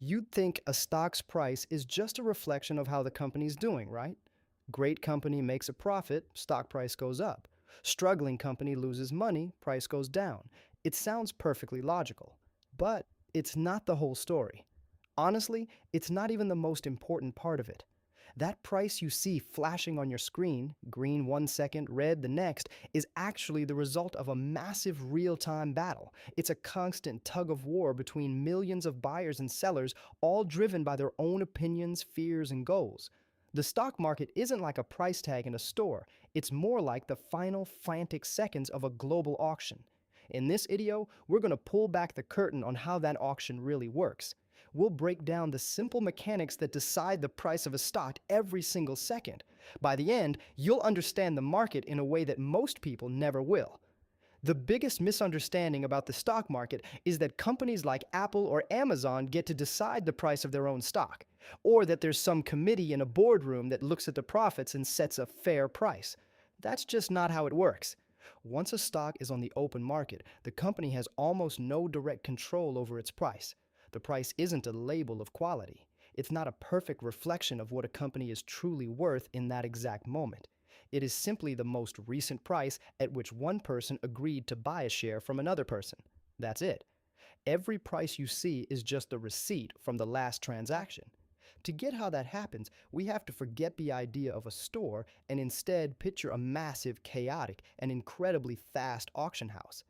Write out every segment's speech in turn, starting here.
You'd think a stock's price is just a reflection of how the company's doing, right? Great company makes a profit, stock price goes up. Struggling company loses money, price goes down. It sounds perfectly logical. But it's not the whole story. Honestly, it's not even the most important part of it. That price you see flashing on your screen, green 1 second, red the next, is actually the result of a massive real time battle. It's a constant tug of war between millions of buyers and sellers, all driven by their own opinions, fears, and goals. The stock market isn't like a price tag in a store, it's more like the final frantic seconds of a global auction. In this video, we're going to pull back the curtain on how that auction really works. We'll break down the simple mechanics that decide the price of a stock every single second. By the end, you'll understand the market in a way that most people never will. The biggest misunderstanding about the stock market is that companies like Apple or Amazon get to decide the price of their own stock, or that there's some committee in a boardroom that looks at the profits and sets a fair price. That's just not how it works. Once a stock is on the open market, the company has almost no direct control over its price. The price isn't a label of quality. It's not a perfect reflection of what a company is truly worth in that exact moment. It is simply the most recent price at which one person agreed to buy a share from another person. That's it. Every price you see is just a receipt from the last transaction. To get how that happens, we have to forget the idea of a store and instead picture a massive, chaotic, and incredibly fast auction house.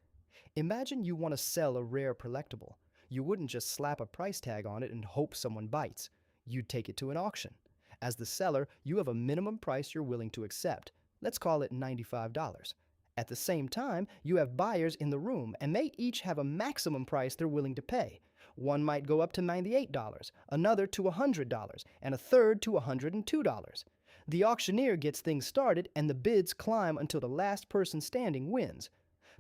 Imagine you want to sell a rare collectible. You wouldn't just slap a price tag on it and hope someone bites. You'd take it to an auction. As the seller, you have a minimum price you're willing to accept. Let's call it $95. At the same time, you have buyers in the room, and they each have a maximum price they're willing to pay. One might go up to $98, another to $100, and a third to $102. The auctioneer gets things started, and the bids climb until the last person standing wins.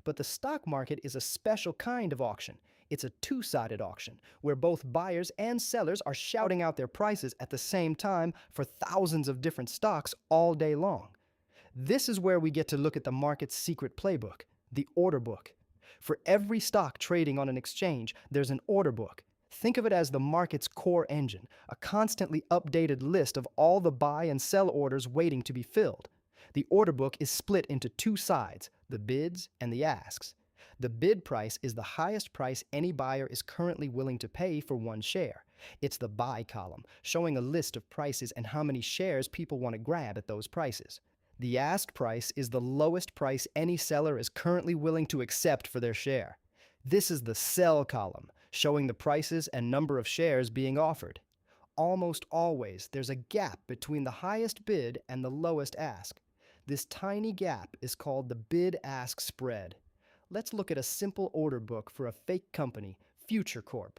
But the stock market is a special kind of auction. It's a two-sided auction, where both buyers and sellers are shouting out their prices at the same time for thousands of different stocks all day long. This is where we get to look at the market's secret playbook, the order book. For every stock trading on an exchange, there's an order book. Think of it as the market's core engine, a constantly updated list of all the buy and sell orders waiting to be filled. The order book is split into two sides, the bids and the asks. The bid price is the highest price any buyer is currently willing to pay for one share. It's the buy column, showing a list of prices and how many shares people want to grab at those prices. The asked price is the lowest price any seller is currently willing to accept for their share. This is the sell column, showing the prices and number of shares being offered. Almost always, there's a gap between the highest bid and the lowest ask. This tiny gap is called the bid-ask spread. Let's look at a simple order book for a fake company, Future Corp.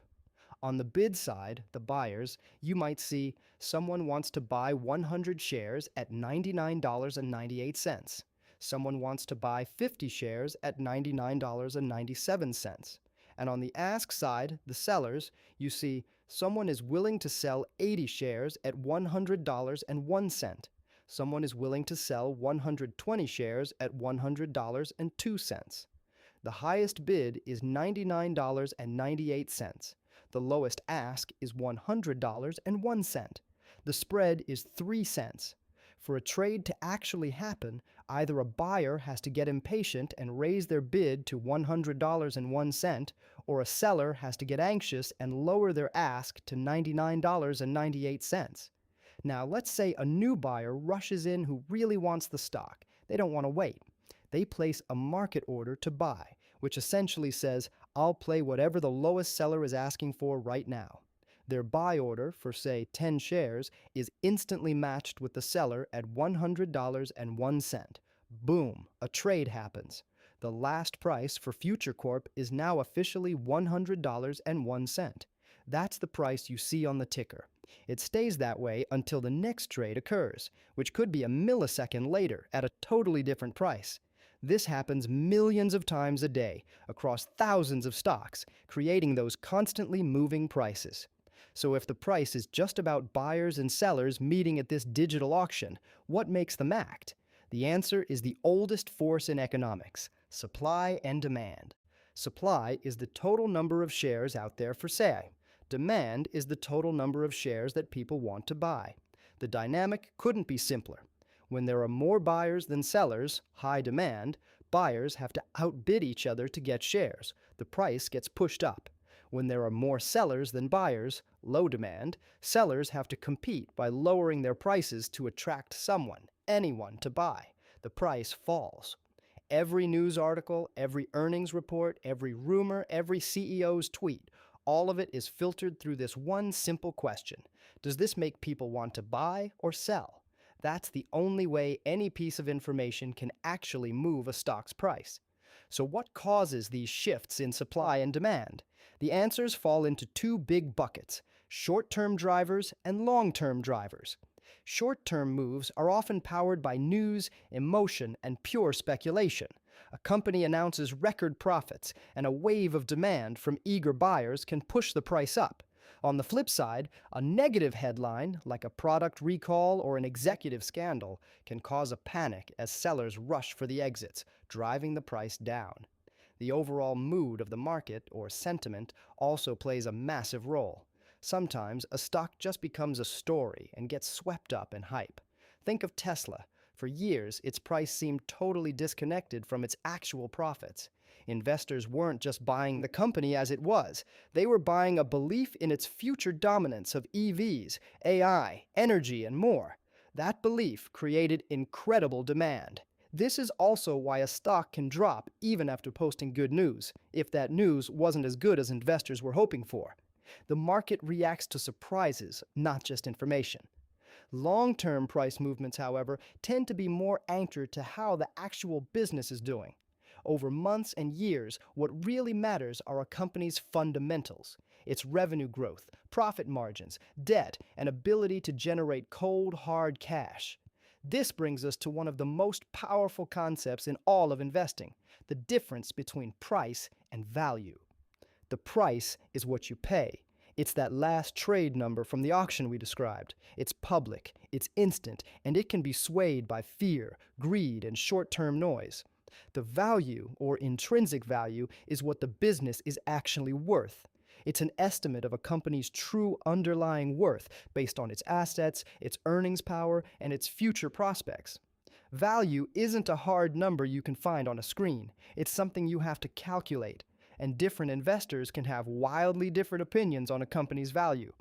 On the bid side, the buyers, you might see someone wants to buy 100 shares at $99.98. Someone wants to buy 50 shares at $99.97. And on the ask side, the sellers, you see someone is willing to sell 80 shares at $100.01. Someone is willing to sell 120 shares at $100.02. The highest bid is $99.98. The lowest ask is $100.01. The spread is 3 cents. For a trade to actually happen, either a buyer has to get impatient and raise their bid to $100.01, or a seller has to get anxious and lower their ask to $99.98. Now, let's say a new buyer rushes in who really wants the stock. They don't want to wait. They place a market order to buy, which essentially says, I'll play whatever the lowest seller is asking for right now. Their buy order for, say, 10 shares is instantly matched with the seller at $100.01. Boom, a trade happens. The last price for Future Corp is now officially $100.01. That's the price you see on the ticker. It stays that way until the next trade occurs, which could be a millisecond later at a totally different price. This happens millions of times a day across thousands of stocks, creating those constantly moving prices. So if the price is just about buyers and sellers meeting at this digital auction, what makes them act? The answer is the oldest force in economics: supply and demand. Supply is the total number of shares out there for sale. Demand is the total number of shares that people want to buy. The dynamic couldn't be simpler. When there are more buyers than sellers, high demand, buyers have to outbid each other to get shares. The price gets pushed up. When there are more sellers than buyers, low demand, sellers have to compete by lowering their prices to attract someone, anyone, to buy. The price falls. Every news article, every earnings report, every rumor, every CEO's tweet, all of it is filtered through this one simple question. Does this make people want to buy or sell? That's the only way any piece of information can actually move a stock's price. So what causes these shifts in supply and demand? The answers fall into two big buckets: short-term drivers and long-term drivers. Short-term moves are often powered by news, emotion, and pure speculation. A company announces record profits, and a wave of demand from eager buyers can push the price up. On the flip side, a negative headline, like a product recall or an executive scandal, can cause a panic as sellers rush for the exits, driving the price down. The overall mood of the market, or sentiment, also plays a massive role. Sometimes a stock just becomes a story and gets swept up in hype. Think of Tesla. For years, its price seemed totally disconnected from its actual profits. Investors weren't just buying the company as it was. They were buying a belief in its future dominance of EVs, AI, energy, and more. That belief created incredible demand. This is also why a stock can drop even after posting good news, if that news wasn't as good as investors were hoping for. The market reacts to surprises, not just information. Long-term price movements, however, tend to be more anchored to how the actual business is doing. Over months and years, what really matters are a company's fundamentals: its revenue growth, profit margins, debt, and ability to generate cold, hard cash. This brings us to one of the most powerful concepts in all of investing: the difference between price and value. The price is what you pay. It's that last trade number from the auction we described. It's public, it's instant, and it can be swayed by fear, greed, and short-term noise. The value, or intrinsic value, is what the business is actually worth. It's an estimate of a company's true underlying worth based on its assets, its earnings power, and its future prospects. Value isn't a hard number you can find on a screen. It's something you have to calculate, and different investors can have wildly different opinions on a company's value.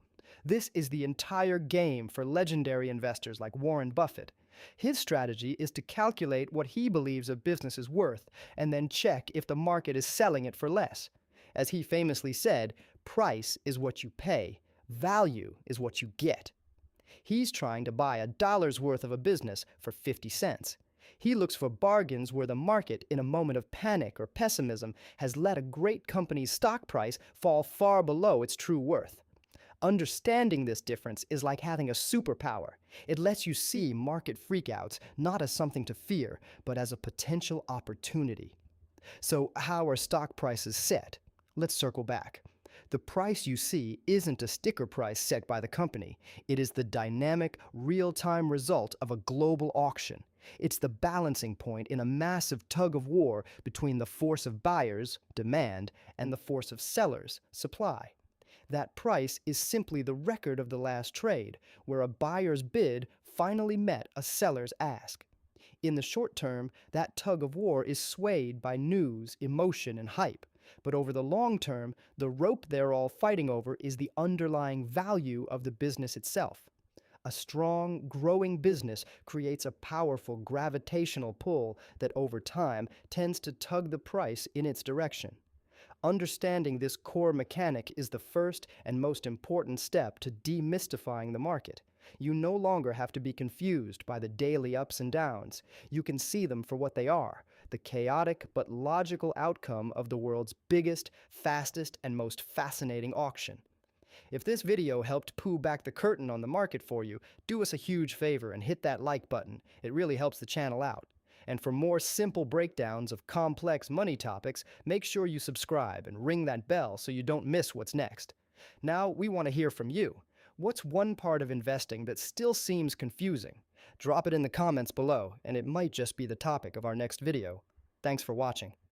This is the entire game for legendary investors like Warren Buffett. His strategy is to calculate what he believes a business is worth, and then check if the market is selling it for less. As he famously said, price is what you pay, value is what you get. He's trying to buy $1 worth of a business for 50 cents. He looks for bargains where the market, in a moment of panic or pessimism, has let a great company's stock price fall far below its true worth. Understanding this difference is like having a superpower. It lets you see market freakouts not as something to fear, but as a potential opportunity. So how are stock prices set? Let's circle back. The price you see isn't a sticker price set by the company. It is the dynamic, real-time result of a global auction. It's the balancing point in a massive tug-of-war between the force of buyers, demand, and the force of sellers, supply. That price is simply the record of the last trade, where a buyer's bid finally met a seller's ask. In the short term, that tug-of-war is swayed by news, emotion, and hype. But over the long term, the rope they're all fighting over is the underlying value of the business itself. A strong, growing business creates a powerful gravitational pull that over time tends to tug the price in its direction. Understanding this core mechanic is the first and most important step to demystifying the market. You no longer have to be confused by the daily ups and downs. You can see them for what they are: the chaotic but logical outcome of the world's biggest, fastest, and most fascinating auction. If this video helped pull back the curtain on the market for you, do us a huge favor and hit that like button. It really helps the channel out. And for more simple breakdowns of complex money topics, make sure you subscribe and ring that bell so you don't miss what's next. Now, we want to hear from you. What's one part of investing that still seems confusing? Drop it in the comments below, and it might just be the topic of our next video. Thanks for watching.